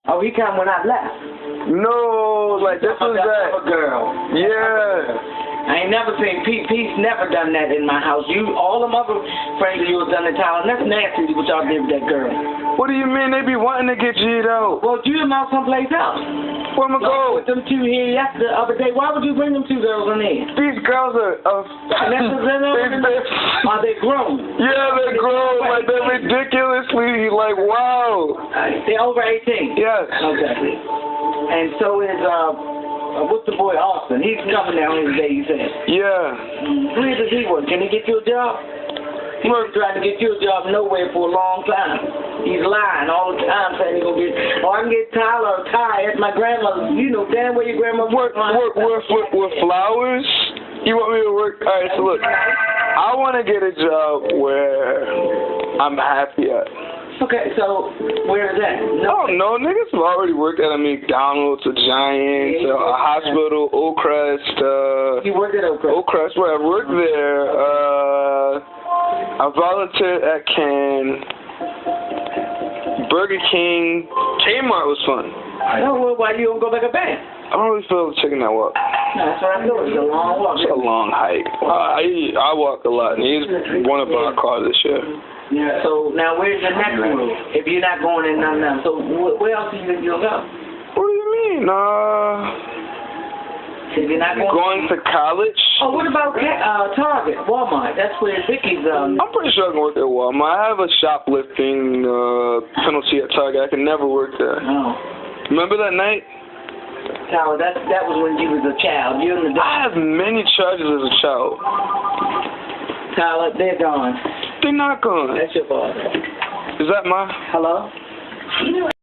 Oh, he come when I left. No, like this was that. Other girl. Yeah. I ain't never seen Pete. Pete's never done that in my house. All them other friends of yours done in town. That's nasty what y'all did with that girl. What do you mean they be wanting to get G'd out? Well, you them out someplace else. Where am I go? With them two here yesterday, the other day. Why would you bring them two girls in there? These girls are Are they grown? Yeah, they're grown. Like they're ridiculously like wow. They're over 18. Yes. Okay. And so is what's the boy Austin? He's coming down here today. He said. Yeah. Where does he work? Can he get you a job? He's trying to get you a job nowhere for a long time. He's lying all the time saying he's going to get, I can get Tyler or Ty at my grandmother's. You know damn where your grandma work with flowers? You want me to work? All right, so look. I want to get a job where I'm happy at. Okay, so where is that? No, niggas have already worked at a McDonald's, a Giants, a hospital, Oakcrest. You worked at Oakcrest? Oakcrest, where I worked there. I volunteered at Burger King. Kmart was fun. No, well, why you don't go back a bank? I don't really feel like taking that walk. No, that's what I do. It's a long walk. It's a long hike. I walk a lot, and he's one of our cars this year. Yeah. So now where's the next one? If you're not going in nothing else, so where else you gonna go? What do you mean? If you're not going to college? Oh, what about Target, Walmart? That's where Vicky's. I'm pretty sure I can work at Walmart. I have a shoplifting penalty at Target. I can never work there. Oh. Remember that night? Tyler, that was when you was a child. You and the dog. I have many charges as a child. Tyler, they're gone. They're not gone. That's your father. Is that my? Hello?